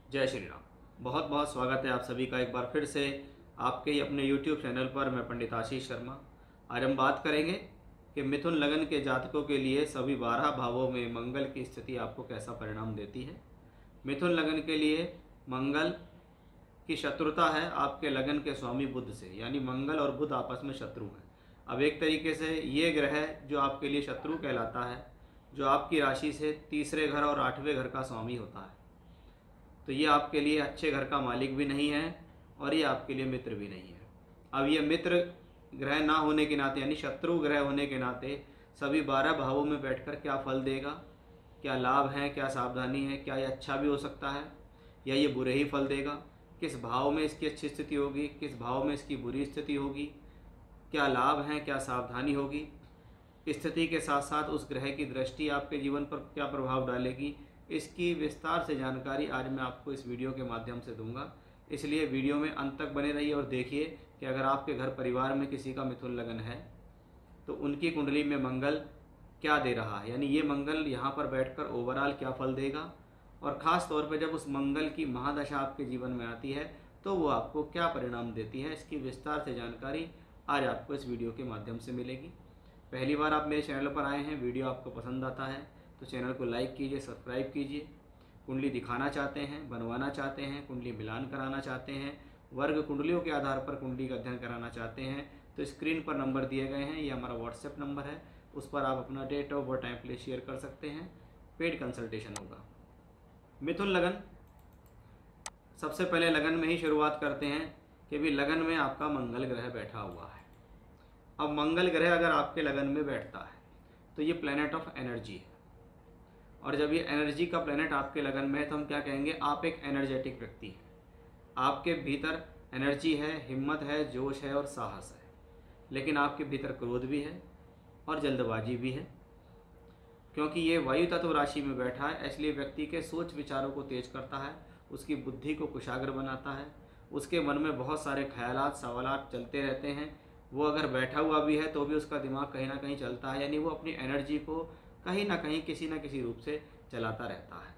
जय श्री राम। बहुत बहुत स्वागत है आप सभी का एक बार फिर से आपके ही अपने YouTube चैनल पर। मैं पंडित आशीष शर्मा। आज हम बात करेंगे कि मिथुन लगन के जातकों के लिए सभी 12 भावों में मंगल की स्थिति आपको कैसा परिणाम देती है। मिथुन लगन के लिए मंगल की शत्रुता है आपके लगन के स्वामी बुध से, यानी मंगल और बुध आपस में शत्रु हैं। अब एक तरीके से ये ग्रह जो आपके लिए शत्रु कहलाता है, जो आपकी राशि से तीसरे घर और 8वें घर का स्वामी होता है, तो ये आपके लिए अच्छे घर का मालिक भी नहीं है और ये आपके लिए मित्र भी नहीं है। अब ये मित्र ग्रह ना होने के नाते, यानी शत्रु ग्रह होने के नाते, सभी 12 भावों में बैठकर क्या फल देगा, क्या लाभ है, क्या सावधानी है, क्या ये अच्छा भी हो सकता है या ये बुरे ही फल देगा, किस भाव में इसकी अच्छी स्थिति होगी, किस भाव में इसकी बुरी स्थिति होगी, क्या लाभ है, क्या सावधानी होगी, स्थिति के साथ साथ उस ग्रह की दृष्टि आपके जीवन पर क्या प्रभाव डालेगी, इसकी विस्तार से जानकारी आज मैं आपको इस वीडियो के माध्यम से दूंगा। इसलिए वीडियो में अंत तक बने रहिए और देखिए कि अगर आपके घर परिवार में किसी का मिथुन लगन है तो उनकी कुंडली में मंगल क्या दे रहा है, यानी ये मंगल यहाँ पर बैठकर ओवरऑल क्या फल देगा, और ख़ास तौर पर जब उस मंगल की महादशा आपके जीवन में आती है तो वो आपको क्या परिणाम देती है, इसकी विस्तार से जानकारी आज आपको इस वीडियो के माध्यम से मिलेगी। पहली बार आप मेरे चैनल पर आए हैं, वीडियो आपको पसंद आता है तो चैनल को लाइक कीजिए, सब्सक्राइब कीजिए। कुंडली दिखाना चाहते हैं, बनवाना चाहते हैं, कुंडली मिलान कराना चाहते हैं, वर्ग कुंडलियों के आधार पर कुंडली का अध्ययन कराना चाहते हैं तो स्क्रीन पर नंबर दिए गए हैं, ये हमारा व्हाट्सएप नंबर है, उस पर आप अपना date of birth time place share कर सकते हैं। पेड कंसल्टेशन होगा। मिथुन लगन, सबसे पहले लगन में ही शुरुआत करते हैं कि भी लगन में आपका मंगल ग्रह बैठा हुआ है। अब मंगल ग्रह अगर आपके लगन में बैठता है तो ये प्लैनेट ऑफ एनर्जी है, और जब ये एनर्जी का प्लैनेट आपके लगन में है तो हम क्या कहेंगे, आप एक एनर्जेटिक व्यक्ति हैं। आपके भीतर एनर्जी है, हिम्मत है, जोश है और साहस है, लेकिन आपके भीतर क्रोध भी है और जल्दबाजी भी है, क्योंकि ये वायु तत्व राशि में बैठा है। इसलिए व्यक्ति के सोच विचारों को तेज करता है, उसकी बुद्धि को कुशाग्र बनाता है, उसके मन में बहुत सारे ख्यालात सवालात चलते रहते हैं। वो अगर बैठा हुआ भी है तो भी उसका दिमाग कहीं ना कहीं चलता है, यानी वो अपनी एनर्जी को कहीं ना कहीं किसी न किसी रूप से चलाता रहता है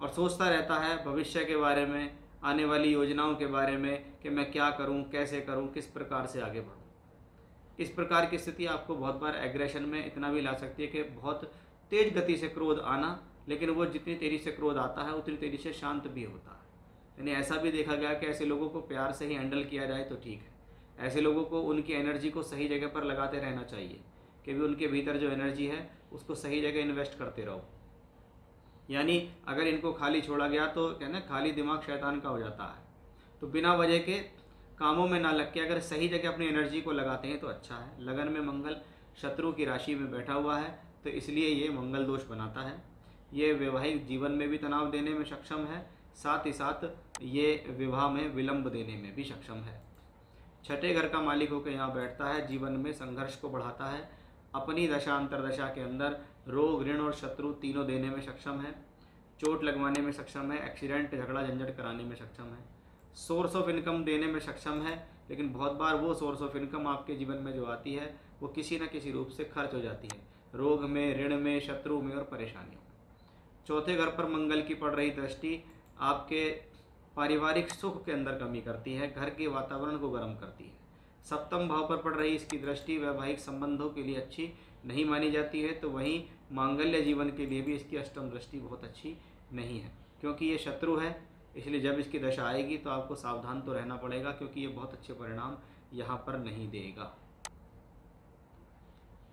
और सोचता रहता है भविष्य के बारे में, आने वाली योजनाओं के बारे में कि मैं क्या करूं, कैसे करूं, किस प्रकार से आगे बढ़ूं। इस प्रकार की स्थिति आपको बहुत बार एग्रेशन में इतना भी ला सकती है कि बहुत तेज गति से क्रोध आना, लेकिन वो जितनी तेज़ी से क्रोध आता है उतनी तेज़ी से शांत भी होता है। यानी ऐसा भी देखा गया कि ऐसे लोगों को प्यार से ही हैंडल किया जाए तो ठीक है, ऐसे लोगों को उनकी एनर्जी को सही जगह पर लगाते रहना चाहिए कि भी उनके भीतर जो एनर्जी है उसको सही जगह इन्वेस्ट करते रहो। यानी अगर इनको खाली छोड़ा गया तो कहना खाली दिमाग शैतान का हो जाता है, तो बिना वजह के कामों में ना लग के अगर सही जगह अपनी एनर्जी को लगाते हैं तो अच्छा है। लगन में मंगल शत्रु की राशि में बैठा हुआ है तो इसलिए ये मंगल दोष बनाता है। ये वैवाहिक जीवन में भी तनाव देने में सक्षम है, साथ ही साथ ये विवाह में विलंब देने में भी सक्षम है। छठे घर का मालिक होकर यहाँ बैठता है, जीवन में संघर्ष को बढ़ाता है, अपनी दशा अंतरदशा के अंदर रोग ऋण और शत्रु तीनों देने में सक्षम है, चोट लगवाने में सक्षम है, एक्सीडेंट झगड़ा झंझट कराने में सक्षम है, सोर्स ऑफ इनकम देने में सक्षम है, लेकिन बहुत बार वो सोर्स ऑफ इनकम आपके जीवन में जो आती है वो किसी न किसी रूप से खर्च हो जाती है, रोग में, ऋण में, शत्रु में और परेशानियों में। चौथे घर पर मंगल की पड़ रही दृष्टि आपके पारिवारिक सुख के अंदर कमी करती है, घर के वातावरण को गर्म करती है। सप्तम भाव पर पड़ रही इसकी दृष्टि वैवाहिक संबंधों के लिए अच्छी नहीं मानी जाती है, तो वहीं मांगल्य जीवन के लिए भी इसकी अष्टम दृष्टि बहुत अच्छी नहीं है, क्योंकि ये शत्रु है। इसलिए जब इसकी दशा आएगी तो आपको सावधान तो रहना पड़ेगा, क्योंकि ये बहुत अच्छे परिणाम यहाँ पर नहीं देगा।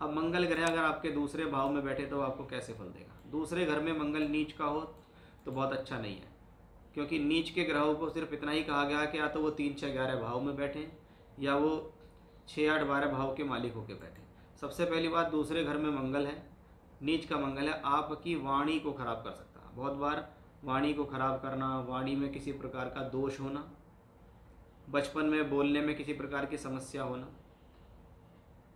अब मंगल ग्रह अगर आपके दूसरे भाव में बैठे तो आपको कैसे फल देगा। दूसरे घर में मंगल नीच का हो तो बहुत अच्छा नहीं है, क्योंकि नीच के ग्रहों को सिर्फ इतना ही कहा गया कि या तो वो 3, 6, 11 भाव में बैठें या वो 6, 8, 12 भाव के मालिक होकर बैठें। सबसे पहली बात, दूसरे घर में मंगल है, नीच का मंगल है, आपकी वाणी को खराब कर सकता है। बहुत बार वाणी को खराब करना, वाणी में किसी प्रकार का दोष होना, बचपन में बोलने में किसी प्रकार की समस्या होना,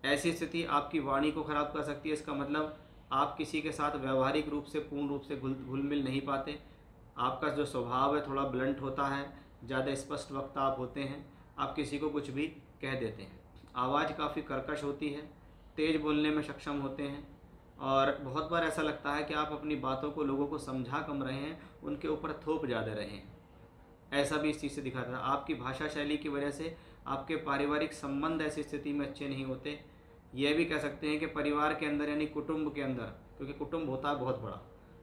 ऐसी स्थिति आपकी वाणी को खराब कर सकती है। इसका मतलब आप किसी के साथ व्यवहारिक रूप से पूर्ण रूप से घुल मिल नहीं पाते, आपका जो स्वभाव है थोड़ा ब्लंट होता है, ज़्यादा स्पष्ट वक्ता आप होते हैं, आप किसी को कुछ भी कह देते हैं, आवाज़ काफ़ी कर्कश होती है, तेज़ बोलने में सक्षम होते हैं, और बहुत बार ऐसा लगता है कि आप अपनी बातों को लोगों को समझा कम रहे हैं, उनके ऊपर थोप ज़्यादा रहे हैं। ऐसा भी इस चीज़ से दिखाता है। आपकी भाषा शैली की वजह से आपके पारिवारिक संबंध ऐसी स्थिति में अच्छे नहीं होते। यह भी कह सकते हैं कि परिवार के अंदर यानी कुटुंब के अंदर, क्योंकि कुटुंब होता है बहुत बड़ा,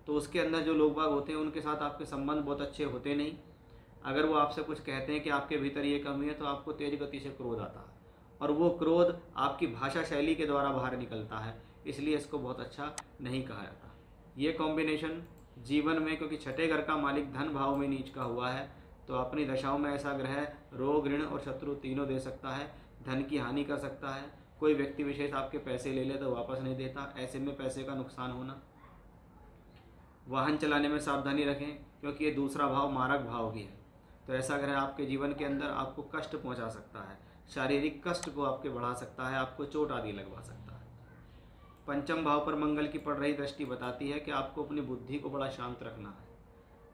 तो उसके अंदर जो लोग बाग होते हैं उनके साथ आपके संबंध बहुत अच्छे होते नहीं। अगर वो आपसे कुछ कहते हैं कि आपके भीतर ये कमी है, तो आपको तेज गति से क्रोध आता है, और वो क्रोध आपकी भाषा शैली के द्वारा बाहर निकलता है। इसलिए इसको बहुत अच्छा नहीं कहा जाता। ये कॉम्बिनेशन जीवन में, क्योंकि छठे घर का मालिक धन भाव में नीच का हुआ है, तो अपनी दशाओं में ऐसा ग्रह रोग, ऋण और शत्रु तीनों दे सकता है। धन की हानि कर सकता है। कोई व्यक्ति विशेष आपके पैसे ले ले तो वापस नहीं देता, ऐसे में पैसे का नुकसान होना। वाहन चलाने में सावधानी रखें, क्योंकि ये दूसरा भाव मारक भाव भी है, तो ऐसा ग्रह आपके जीवन के अंदर आपको कष्ट पहुंचा सकता है, शारीरिक कष्ट को आपके बढ़ा सकता है, आपको चोट आदि लगवा सकता है। पंचम भाव पर मंगल की पड़ रही दृष्टि बताती है कि आपको अपनी बुद्धि को बड़ा शांत रखना है।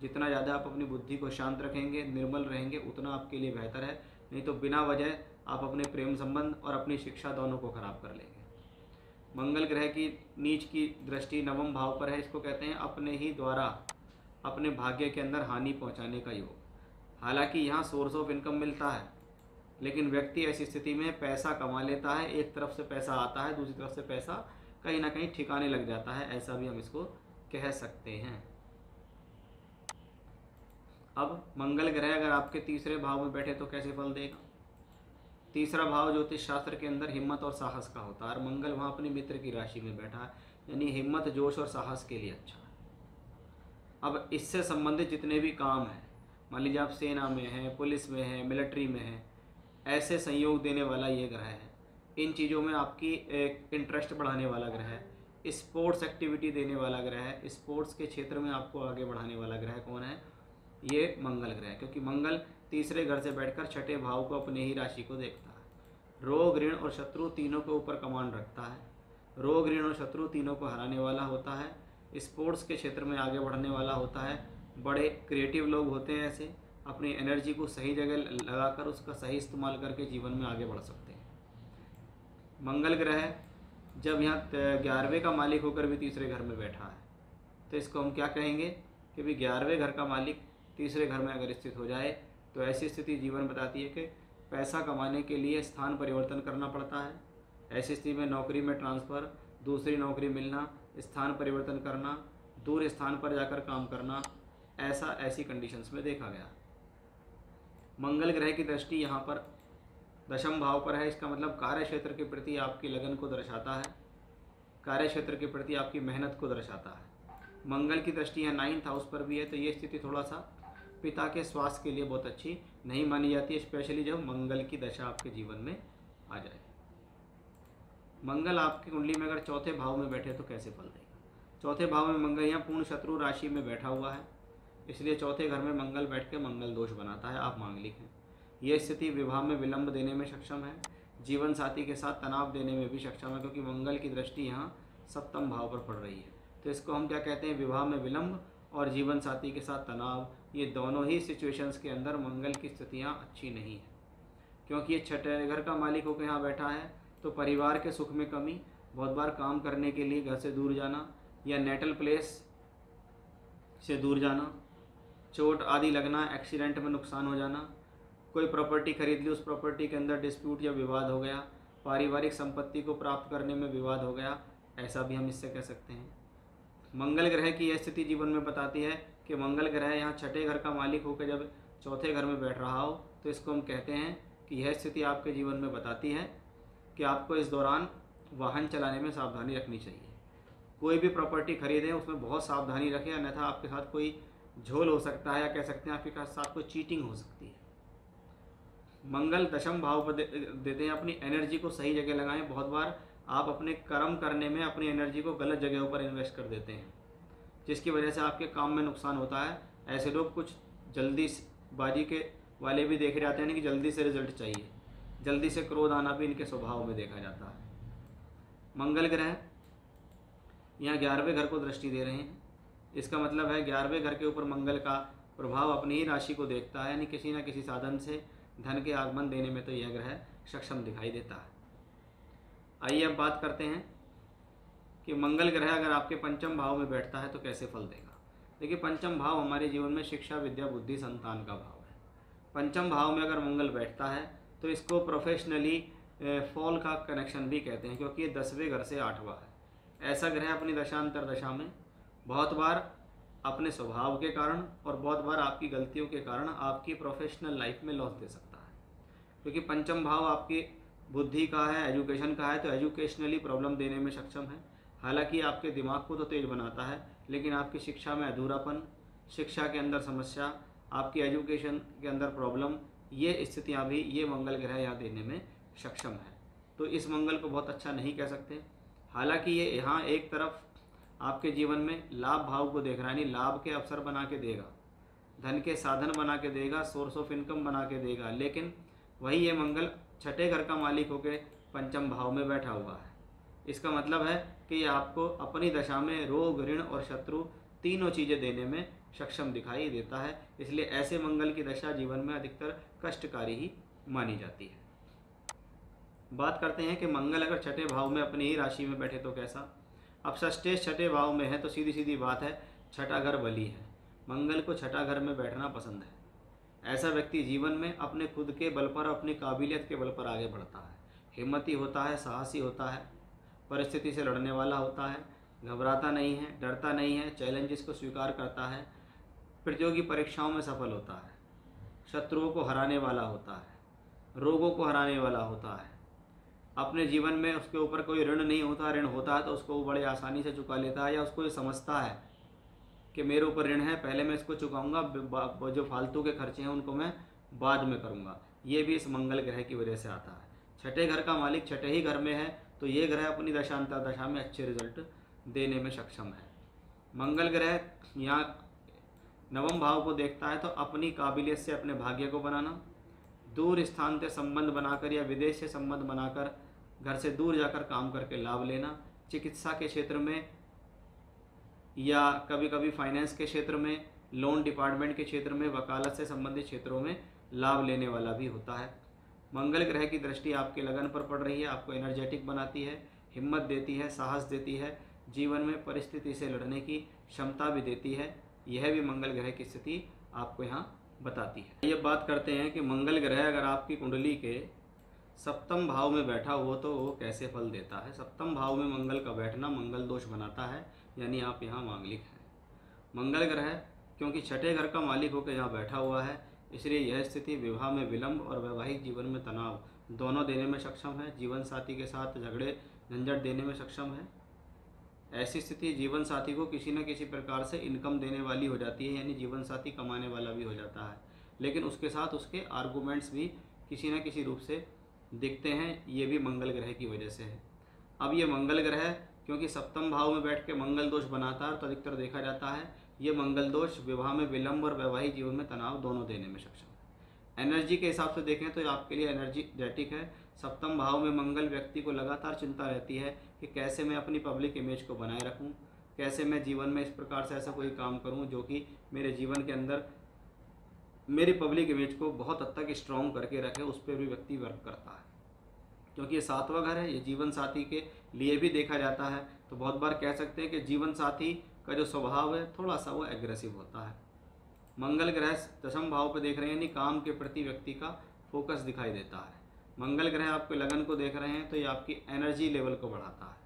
जितना ज़्यादा आप अपनी बुद्धि को शांत रखेंगे, निर्मल रहेंगे, उतना आपके लिए बेहतर है। नहीं तो बिना वजह आप अपने प्रेम संबंध और अपनी शिक्षा दोनों को खराब कर लेंगे। मंगल ग्रह की नीच की दृष्टि नवम भाव पर है। इसको कहते हैं अपने ही द्वारा अपने भाग्य के अंदर हानि पहुंचाने का योग। हालांकि यहाँ सोर्स ऑफ इनकम मिलता है, लेकिन व्यक्ति ऐसी स्थिति में पैसा कमा लेता है। एक तरफ से पैसा आता है, दूसरी तरफ से पैसा कहीं ना कहीं ठिकाने लग जाता है, ऐसा भी हम इसको कह सकते हैं। अब मंगल ग्रह अगर आपके तीसरे भाव में बैठे तो कैसे फल देगा। तीसरा भाव ज्योतिष शास्त्र के अंदर हिम्मत और साहस का होता है, और मंगल वहाँ अपनी मित्र की राशि में बैठा है, यानी हिम्मत, जोश और साहस के लिए अच्छा है। अब इससे संबंधित जितने भी काम हैं, मान लीजिए आप सेना में हैं, पुलिस में हैं, मिलिट्री में हैं, ऐसे संयोग देने वाला ये ग्रह है। इन चीज़ों में आपकी एक इंटरेस्ट बढ़ाने वाला ग्रह है। स्पोर्ट्स एक्टिविटी देने वाला ग्रह है। स्पोर्ट्स के क्षेत्र में आपको आगे बढ़ाने वाला ग्रह कौन है? ये मंगल ग्रह, क्योंकि मंगल तीसरे घर से बैठकर छठे भाव को, अपने ही राशि को देखता है। रोग, ऋण और शत्रु तीनों के ऊपर कमांड रखता है। रोग, ऋण और शत्रु तीनों को हराने वाला होता है। स्पोर्ट्स के क्षेत्र में आगे बढ़ने वाला होता है। बड़े क्रिएटिव लोग होते हैं, ऐसे अपनी एनर्जी को सही जगह लगाकर उसका सही इस्तेमाल करके जीवन में आगे बढ़ सकते हैं। मंगल ग्रह जब यहाँ 11वें का मालिक होकर भी तीसरे घर में बैठा है, तो इसको हम क्या कहेंगे कि भी 11वें घर का मालिक तीसरे घर में अगर स्थित हो जाए, तो ऐसी स्थिति जीवन बताती है कि पैसा कमाने के लिए स्थान परिवर्तन करना पड़ता है। ऐसी स्थिति में नौकरी में ट्रांसफ़र, दूसरी नौकरी मिलना, स्थान परिवर्तन करना, दूर स्थान पर जाकर काम करना, ऐसी कंडीशंस में देखा गया। मंगल ग्रह की दृष्टि यहाँ पर दशम भाव पर है। इसका मतलब कार्य क्षेत्र के प्रति आपकी लगन को दर्शाता है, कार्य क्षेत्र के प्रति आपकी मेहनत को दर्शाता है। मंगल की दृष्टि यहाँ 9th हाउस पर भी है, तो ये स्थिति थोड़ा सा पिता के स्वास्थ्य के लिए बहुत अच्छी नहीं मानी जाती है, स्पेशली जब मंगल की दशा आपके जीवन में आ जाए। मंगल आपकी कुंडली में अगर चौथे भाव में बैठे तो कैसे फल देगा? चौथे भाव में मंगल यहाँ पूर्ण शत्रु राशि में बैठा हुआ है, इसलिए चौथे घर में मंगल बैठ के मंगल दोष बनाता है। आप मांगलिक हैं। यह स्थिति विवाह में विलंब देने में सक्षम है, जीवन साथी के साथ तनाव देने में भी सक्षम है, क्योंकि मंगल की दृष्टि यहाँ सप्तम भाव पर पड़ रही है। तो इसको हम क्या कहते हैं? विवाह में विलंब और जीवन साथी के साथ तनाव। ये दोनों ही सिचुएशंस के अंदर मंगल की स्थितियाँ अच्छी नहीं है, क्योंकि ये छठे घर का मालिक होकर यहाँ बैठा है। तो परिवार के सुख में कमी, बहुत बार काम करने के लिए घर से दूर जाना या नेटल प्लेस से दूर जाना, चोट आदि लगना, एक्सीडेंट में नुकसान हो जाना, कोई प्रॉपर्टी खरीद ली, उस प्रॉपर्टी के अंदर डिस्प्यूट या विवाद हो गया, पारिवारिक संपत्ति को प्राप्त करने में विवाद हो गया, ऐसा भी हम इससे कह सकते हैं। मंगल ग्रह की यह स्थिति जीवन में बताती है कि मंगल ग्रह यहाँ छठे घर का मालिक होकर जब चौथे घर में बैठ रहा हो, तो इसको हम कहते हैं कि यह स्थिति आपके जीवन में बताती है कि आपको इस दौरान वाहन चलाने में सावधानी रखनी चाहिए। कोई भी प्रॉपर्टी खरीदें उसमें बहुत सावधानी रखें, अन्यथा आपके साथ कोई झोल हो सकता है, या कह सकते हैं आपके साथ कोई चीटिंग हो सकती है। मंगल दशम भाव पर देते हैं, अपनी एनर्जी को सही जगह लगाएं। बहुत बार आप अपने कर्म करने में अपनी एनर्जी को गलत जगहों पर इन्वेस्ट कर देते हैं, जिसकी वजह से आपके काम में नुकसान होता है। ऐसे लोग कुछ जल्दीबाजी के वाले भी देखे जाते हैं कि जल्दी से रिजल्ट चाहिए, जल्दी से क्रोध आना भी इनके स्वभाव में देखा जाता है। मंगल ग्रह यहाँ 11वें घर को दृष्टि दे रहे हैं। इसका मतलब है 11वें घर के ऊपर मंगल का प्रभाव अपनी ही राशि को देखता है, यानी किसी न किसी साधन से धन के आगमन देने में तो यह ग्रह सक्षम दिखाई देता है। आइए अब बात करते हैं कि मंगल ग्रह अगर आपके पंचम भाव में बैठता है तो कैसे फल देगा। देखिए, पंचम भाव हमारे जीवन में शिक्षा, विद्या, बुद्धि, संतान का भाव है। पंचम भाव में अगर मंगल बैठता है तो इसको प्रोफेशनली फॉल का कनेक्शन भी कहते हैं, क्योंकि ये 10वें घर से 8वां है। ऐसा ग्रह अपनी दशांतर दशा में बहुत बार अपने स्वभाव के कारण और बहुत बार आपकी गलतियों के कारण आपकी प्रोफेशनल लाइफ में लॉस दे सकता है, क्योंकि पंचम भाव आपकी बुद्धि का है, एजुकेशन का है, तो एजुकेशनली प्रॉब्लम देने में सक्षम है। हालांकि आपके दिमाग को तो तेज बनाता है, लेकिन आपकी शिक्षा में अधूरापन, शिक्षा के अंदर समस्या, आपकी एजुकेशन के अंदर प्रॉब्लम, ये स्थितियाँ भी ये मंगल ग्रह यहाँ देने में सक्षम है। तो इस मंगल को बहुत अच्छा नहीं कह सकते। हालांकि ये यहाँ एक तरफ आपके जीवन में लाभ भाव को देख रहा है, यानी लाभ के अवसर बना के देगा, धन के साधन बना के देगा, सोर्स ऑफ इनकम बना के देगा। लेकिन वही ये मंगल छठे घर का मालिक होकर पंचम भाव में बैठा हुआ है। इसका मतलब है कि ये आपको अपनी दशा में रोग, ऋण और शत्रु तीनों चीज़ें देने में सक्षम दिखाई देता है। इसलिए ऐसे मंगल की दशा जीवन में अधिकतर कष्टकारी ही मानी जाती है। बात करते हैं कि मंगल अगर छठे भाव में अपनी ही राशि में बैठे तो कैसा। अब षष्ठेश छठे भाव में है तो सीधी सीधी बात है, छठा घर बली है। मंगल को छठा घर में बैठना पसंद है। ऐसा व्यक्ति जीवन में अपने खुद के बल पर, अपनी काबिलियत के बल पर आगे बढ़ता है, हिम्मती होता है, साहसी होता है, परिस्थिति से लड़ने वाला होता है, घबराता नहीं है, डरता नहीं है, चैलेंजेस को स्वीकार करता है, प्रतियोगी परीक्षाओं में सफल होता है, शत्रुओं को हराने वाला होता है, रोगों को हराने वाला होता है। अपने जीवन में उसके ऊपर कोई ऋण नहीं होता, ऋण होता है तो उसको वो बड़े आसानी से चुका लेता है, या उसको ये समझता है कि मेरे ऊपर ऋण है, पहले मैं इसको चुकाऊंगा, जो फालतू के खर्चे हैं उनको मैं बाद में करूंगा। ये भी इस मंगल ग्रह की वजह से आता है। छठे घर का मालिक छठे ही घर में है तो ये ग्रह अपनी दशांतर दशा में अच्छे रिजल्ट देने में सक्षम है। मंगल ग्रह यहाँ नवम भाव को देखता है तो अपनी काबिलियत से अपने भाग्य को बनाना, दूर स्थान से संबंध बनाकर या विदेश से संबंध बनाकर घर से दूर जाकर काम करके लाभ लेना, चिकित्सा के क्षेत्र में या कभी कभी फाइनेंस के क्षेत्र में, लोन डिपार्टमेंट के क्षेत्र में, वकालत से संबंधित क्षेत्रों में लाभ लेने वाला भी होता है। मंगल ग्रह की दृष्टि आपके लगन पर पड़ रही है, आपको एनर्जेटिक बनाती है, हिम्मत देती है, साहस देती है, जीवन में परिस्थिति से लड़ने की क्षमता भी देती है। यह भी मंगल ग्रह की स्थिति आपको यहाँ बताती है। ये बात करते हैं कि मंगल ग्रह अगर आपकी कुंडली के सप्तम भाव में बैठा हो तो वो कैसे फल देता है। सप्तम भाव में मंगल का बैठना मंगल दोष बनाता है, यानी आप यहाँ मांगलिक हैं। मंगल ग्रह क्योंकि छठे घर का मालिक होकर यहाँ बैठा हुआ है, इसलिए यह स्थिति विवाह में विलंब और वैवाहिक जीवन में तनाव दोनों देने में सक्षम है। जीवन साथी के साथ झगड़े झंझट देने में सक्षम है। ऐसी स्थिति जीवन साथी को किसी न किसी प्रकार से इनकम देने वाली हो जाती है, यानी जीवन साथी कमाने वाला भी हो जाता है, लेकिन उसके साथ उसके आर्गूमेंट्स भी किसी न किसी रूप से दिखते हैं। ये भी मंगल ग्रह की वजह से है। अब ये मंगल ग्रह क्योंकि सप्तम भाव में बैठ के मंगल दोष बनाता है तो अधिकतर देखा जाता है ये मंगल दोष विवाह में विलंब और वैवाहिक जीवन में तनाव दोनों देने में सक्षम है। एनर्जी के हिसाब से देखें तो आपके लिए एनर्जेटिक है। सप्तम भाव में मंगल व्यक्ति को लगातार चिंता रहती है कि कैसे मैं अपनी पब्लिक इमेज को बनाए रखूं, कैसे मैं जीवन में इस प्रकार से ऐसा कोई काम करूं जो कि मेरे जीवन के अंदर मेरी पब्लिक इमेज को बहुत हद तक स्ट्रॉन्ग करके रखे। उस पर भी व्यक्ति वर्क करता है, क्योंकि ये सातवां घर है। ये जीवन साथी के लिए भी देखा जाता है। तो बहुत बार कह सकते हैं कि जीवन साथी का जो स्वभाव है थोड़ा सा वो एग्रेसिव होता है। मंगल ग्रह दशम भाव पे देख रहे हैं, यानी काम के प्रति व्यक्ति का फोकस दिखाई देता है। मंगल ग्रह आपके लगन को देख रहे हैं तो ये आपकी एनर्जी लेवल को बढ़ाता है।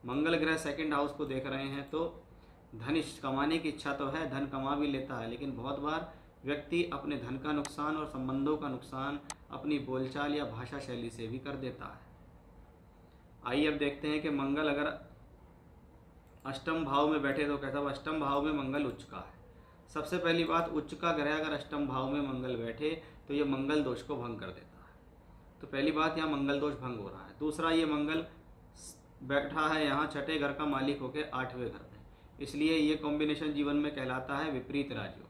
मंगल ग्रह सेकंड हाउस को देख रहे हैं तो धन कमाने की इच्छा तो है, धन कमा भी लेता है, लेकिन बहुत बार व्यक्ति अपने धन का नुकसान और संबंधों का नुकसान अपनी बोलचाल या भाषा शैली से भी कर देता है। आइए अब देखते हैं कि मंगल अगर अष्टम भाव में बैठे तो कैसा। अष्टम भाव में मंगल उच्च का है। सबसे पहली बात, उच्च का ग्रह अगर अष्टम भाव में मंगल बैठे तो ये मंगल दोष को भंग कर देता है। तो पहली बात, यहाँ मंगल दोष भंग हो रहा है। दूसरा, ये मंगल बैठा है यहाँ छठे घर का मालिक होकर आठवें घर में, इसलिए ये कॉम्बिनेशन जीवन में कहलाता है विपरीत राजयोग।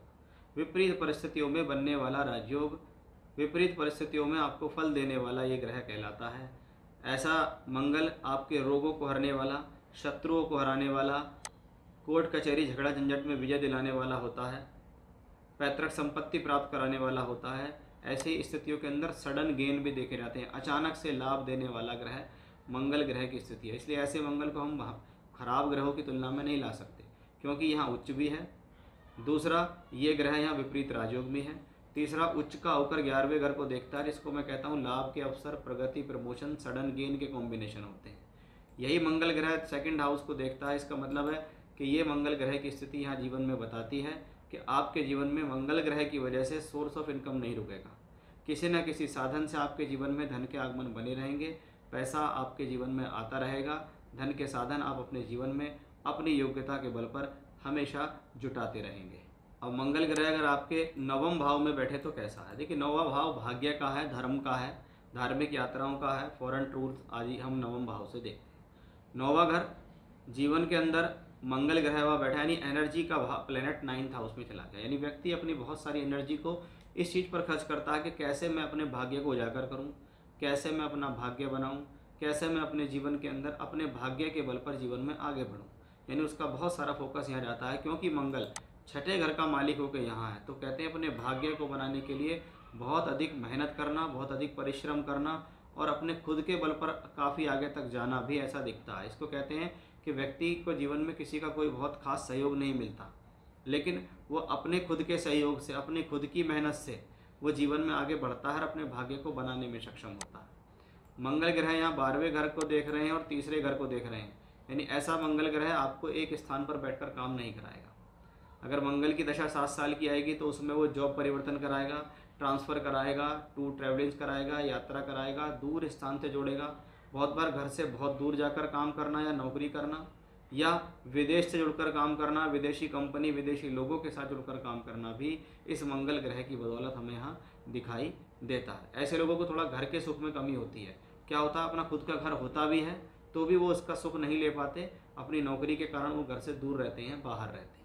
विपरीत परिस्थितियों में बनने वाला राजयोग, विपरीत परिस्थितियों में आपको फल देने वाला ये ग्रह कहलाता है। ऐसा मंगल आपके रोगों को हरने वाला, शत्रुओं को हराने वाला, कोर्ट कचहरी झगड़ा झंझट में विजय दिलाने वाला होता है, पैतृक संपत्ति प्राप्त कराने वाला होता है। ऐसी स्थितियों के अंदर सडन गेन भी देखे जाते हैं। अचानक से लाभ देने वाला ग्रह मंगल ग्रह की स्थिति है, इसलिए ऐसे मंगल को हम खराब ग्रहों की तुलना में नहीं ला सकते, क्योंकि यहाँ उच्च भी है। दूसरा, ये ग्रह यहाँ विपरीत राजयोग में है। तीसरा, उच्च का होकर 11वें घर को देखता है, जिसको मैं कहता हूँ लाभ के अवसर, प्रगति, प्रमोशन, सडन गेन के कॉम्बिनेशन होते हैं। यही मंगल ग्रह सेकंड हाउस को देखता है। इसका मतलब है कि ये मंगल ग्रह की स्थिति यहाँ जीवन में बताती है कि आपके जीवन में मंगल ग्रह की वजह से सोर्स ऑफ इनकम नहीं रुकेगा। किसी न किसी साधन से आपके जीवन में धन के आगमन बने रहेंगे, पैसा आपके जीवन में आता रहेगा। धन के साधन आप अपने जीवन में अपनी योग्यता के बल पर हमेशा जुटाते रहेंगे। अब मंगल ग्रह अगर आपके 9वें भाव में बैठे तो कैसा है? देखिए, 9वां भाव भाग्य का है, धर्म का है, धार्मिक यात्राओं का है, फॉरेन टूर्स आदि हम 9वें भाव से देखते हैं। 9वां घर जीवन के अंदर मंगल ग्रह हुआ बैठा, यानी एनर्जी का प्लेनेट 9th हाउस में चला गया। यानी व्यक्ति अपनी बहुत सारी एनर्जी को इस चीज़ पर खर्च करता है कि कैसे मैं अपने भाग्य को उजागर करूं, कैसे मैं अपना भाग्य बनाऊं, कैसे मैं अपने जीवन के अंदर अपने भाग्य के बल पर जीवन में आगे बढ़ूं। यानी उसका बहुत सारा फोकस यहाँ जाता है, क्योंकि मंगल 6ठे घर का मालिक होकर यहाँ है। तो कहते हैं अपने भाग्य को बनाने के लिए बहुत अधिक मेहनत करना, बहुत अधिक परिश्रम करना और अपने खुद के बल पर काफ़ी आगे तक जाना भी ऐसा दिखता है। इसको कहते हैं कि व्यक्ति को जीवन में किसी का कोई बहुत खास सहयोग नहीं मिलता, लेकिन वो अपने खुद के सहयोग से, अपनी खुद की मेहनत से वो जीवन में आगे बढ़ता है और अपने भाग्य को बनाने में सक्षम होता है। मंगल ग्रह यहाँ 12वें घर को देख रहे हैं और तीसरे घर को देख रहे हैं, यानी ऐसा मंगल ग्रह आपको एक स्थान पर बैठकर काम नहीं कराएगा। अगर मंगल की दशा 7 साल की आएगी तो उसमें वो जॉब परिवर्तन कराएगा, ट्रांसफ़र कराएगा, टूर ट्रैवलिंग्स कराएगा, यात्रा कराएगा, दूर स्थान से जोड़ेगा। बहुत बार घर से बहुत दूर जाकर काम करना या नौकरी करना, या विदेश से जुड़कर काम करना, विदेशी कंपनी, विदेशी लोगों के साथ जुड़कर काम करना भी इस मंगल ग्रह की बदौलत हमें यहाँ दिखाई देता है। ऐसे लोगों को थोड़ा घर के सुख में कमी होती है। क्या होता है, अपना खुद का घर होता भी है तो भी वो उसका सुख नहीं ले पाते, अपनी नौकरी के कारण वो घर से दूर रहते हैं, बाहर रहते हैं।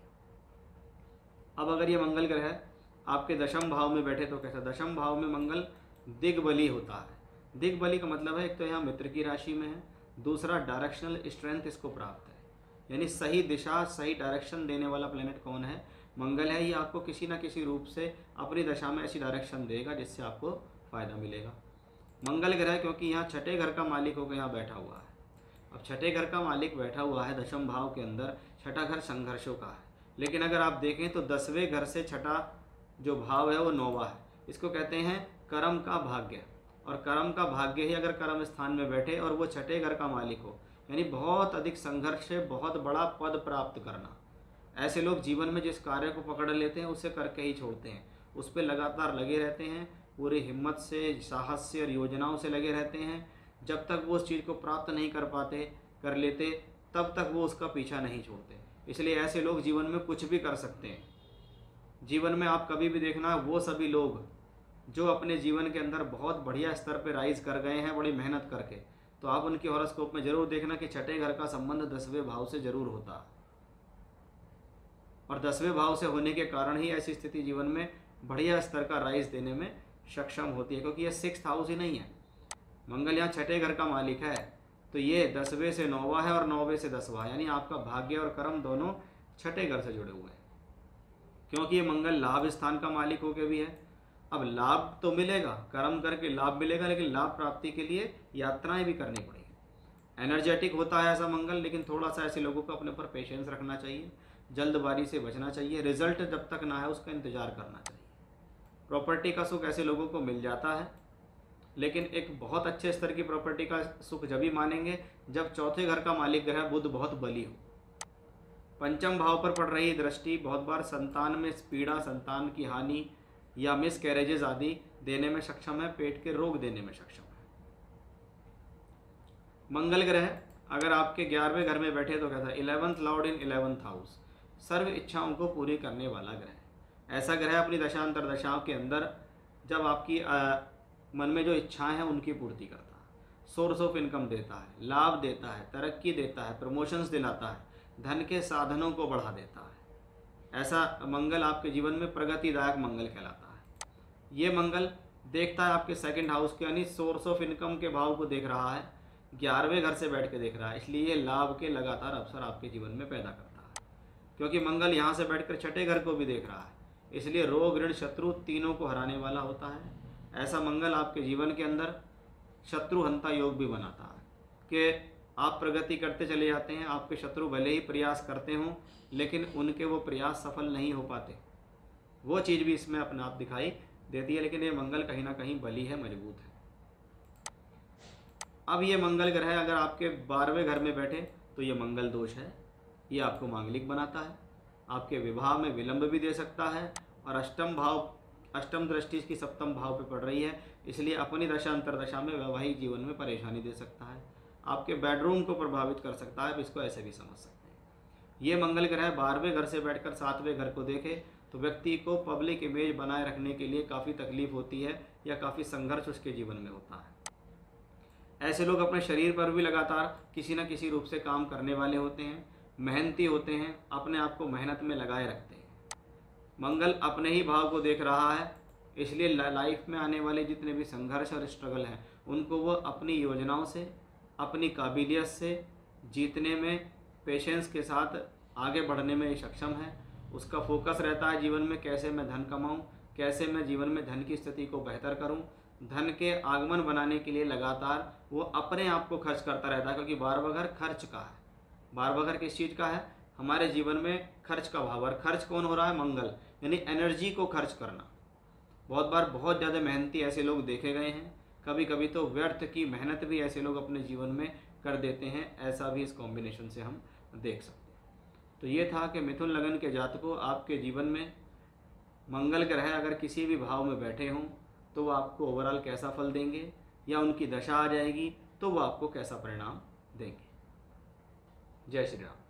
अब अगर ये मंगल ग्रह आपके 10वें भाव में बैठे तो कैसा? 10वें भाव में मंगल दिग्बली होता है। दिग्बली का मतलब है एक तो यहाँ मित्र की राशि में है, दूसरा डायरेक्शनल स्ट्रेंथ इसको प्राप्त है। यानी सही दिशा, सही डायरेक्शन देने वाला प्लेनेट कौन है? मंगल है। ये आपको किसी न किसी रूप से अपनी दशा में ऐसी डायरेक्शन देगा जिससे आपको फ़ायदा मिलेगा। मंगल ग्रह क्योंकि यहाँ 6ठे घर का मालिक होकर यहाँ बैठा हुआ है। अब 6ठे घर का मालिक बैठा हुआ है 10वें भाव के अंदर, 6ठा घर संघर्षों का है। लेकिन अगर आप देखें तो 10वें घर से 6ठा जो भाव है वो 9वां है। इसको कहते हैं कर्म का भाग्य, और कर्म का भाग्य ही अगर कर्म स्थान में बैठे और वो 6ठे घर का मालिक हो, यानी बहुत अधिक संघर्ष से बहुत बड़ा पद प्राप्त करना। ऐसे लोग जीवन में जिस कार्य को पकड़ लेते हैं उसे करके ही छोड़ते हैं, उस पर लगातार लगे रहते हैं, पूरी हिम्मत से, साहस से और योजनाओं से लगे रहते हैं। जब तक वो उस चीज़ को प्राप्त नहीं कर लेते तब तक वो उसका पीछा नहीं छोड़ते। इसलिए ऐसे लोग जीवन में कुछ भी कर सकते हैं। जीवन में आप कभी भी देखना, वो सभी लोग जो अपने जीवन के अंदर बहुत बढ़िया स्तर पर राइज कर गए हैं बड़ी मेहनत करके, तो आप उनके हॉरोस्कोप में जरूर देखना कि 6ठे घर का संबंध 10वें भाव से जरूर होता है, और 10वें भाव से होने के कारण ही ऐसी स्थिति जीवन में बढ़िया स्तर का राइज देने में सक्षम होती है। क्योंकि ये 6th हाउस ही नहीं है, मंगल यहाँ 6ठे घर का मालिक है, तो ये 10वें से 9वां है और 9वें से 10वां, यानी आपका भाग्य और कर्म दोनों 6ठे घर से जुड़े हुए हैं। क्योंकि ये मंगल लाभ स्थान का मालिक होकर भी है। अब लाभ तो मिलेगा, कर्म करके लाभ मिलेगा, लेकिन लाभ प्राप्ति के लिए यात्राएं भी करनी पड़ेगी। एनर्जेटिक होता है ऐसा मंगल, लेकिन थोड़ा सा ऐसे लोगों को अपने ऊपर पेशेंस रखना चाहिए, जल्दबाजी से बचना चाहिए, रिजल्ट जब तक ना है उसका इंतजार करना चाहिए। प्रॉपर्टी का सुख ऐसे लोगों को मिल जाता है, लेकिन एक बहुत अच्छे स्तर की प्रॉपर्टी का सुख जब ही मानेंगे जब 4थे घर का मालिक ग्रह बुध बहुत बली हो। 5म भाव पर पड़ रही दृष्टि बहुत बार संतान में पीड़ा, संतान की हानि या मिस कैरेजेस आदि देने में सक्षम है, पेट के रोग देने में सक्षम है। मंगल ग्रह अगर आपके 11वें घर में बैठे तो कहता है 11th लॉर्ड इन 11th हाउस, सर्व इच्छाओं को पूरी करने वाला ग्रह। ऐसा ग्रह अपनी दशांतर दशाओं के अंदर जब आपकी मन में जो इच्छाएं हैं उनकी पूर्ति करता है, सोर्स ऑफ इनकम देता है, लाभ देता है, तरक्की देता है, प्रमोशंस दिलाता है, धन के साधनों को बढ़ा देता है। ऐसा मंगल आपके जीवन में प्रगतिदायक मंगल कहलाता है। ये मंगल देखता है आपके 2nd हाउस के, यानी सोर्स ऑफ इनकम के भाव को देख रहा है, 11वें घर से बैठ के देख रहा है, इसलिए ये लाभ के लगातार अवसर आपके जीवन में पैदा करता है। क्योंकि मंगल यहाँ से बैठकर 6ठे घर को भी देख रहा है, इसलिए रोग, ऋण, शत्रु तीनों को हराने वाला होता है। ऐसा मंगल आपके जीवन के अंदर शत्रुहंता योग भी बनाता है कि आप प्रगति करते चले जाते हैं, आपके शत्रु भले ही प्रयास करते हों लेकिन उनके वो प्रयास सफल नहीं हो पाते। वो चीज़ भी इसमें अपने आप दिखाई देती है। लेकिन ये मंगल कहीं ना कहीं बली है, मजबूत है। अब ये मंगल ग्रह अगर आपके 12वें घर में बैठे तो ये मंगल दोष है, ये आपको मांगलिक बनाता है, आपके विवाह में विलंब भी दे सकता है। और अष्टम दृष्टि इसकी सप्तम भाव पे पड़ रही है, इसलिए अपनी दशा अंतरदशा में वैवाहिक जीवन में परेशानी दे सकता है, आपके बेडरूम को प्रभावित कर सकता है। अब इसको ऐसे भी समझ सकते हैं। ये मंगल ग्रह 12वें घर से बैठकर 7वें घर को देखे तो व्यक्ति को पब्लिक इमेज बनाए रखने के लिए काफ़ी तकलीफ होती है या काफ़ी संघर्ष उसके जीवन में होता है। ऐसे लोग अपने शरीर पर भी लगातार किसी न किसी रूप से काम करने वाले होते हैं, मेहनती होते हैं, अपने आप को मेहनत में लगाए रखते हैं। मंगल अपने ही भाव को देख रहा है, इसलिए लाइफ में आने वाले जितने भी संघर्ष और स्ट्रगल हैं उनको वो अपनी योजनाओं से, अपनी काबिलियत से जीतने में, पेशेंस के साथ आगे बढ़ने में सक्षम है। उसका फोकस रहता है जीवन में कैसे मैं धन कमाऊं, कैसे मैं जीवन में धन की स्थिति को बेहतर करूं। धन के आगमन बनाने के लिए लगातार वो अपने आप को खर्च करता रहता है, क्योंकि 12वां घर खर्च का है। 12वां घर किस चीज़ का है? हमारे जीवन में खर्च का भाव। और खर्च कौन हो रहा है? मंगल, यानी एनर्जी को खर्च करना। बहुत बार बहुत ज़्यादा मेहनती ऐसे लोग देखे गए हैं, कभी कभी तो व्यर्थ की मेहनत भी ऐसे लोग अपने जीवन में कर देते हैं। ऐसा भी इस कॉम्बिनेशन से हम देख सकते हैं। तो ये था कि मिथुन लगन के जातकों, आपके जीवन में मंगल ग्रह अगर किसी भी भाव में बैठे हों तो वो आपको ओवरऑल कैसा फल देंगे, या उनकी दशा आ जाएगी तो वो आपको कैसा परिणाम देंगे। जय श्री राम।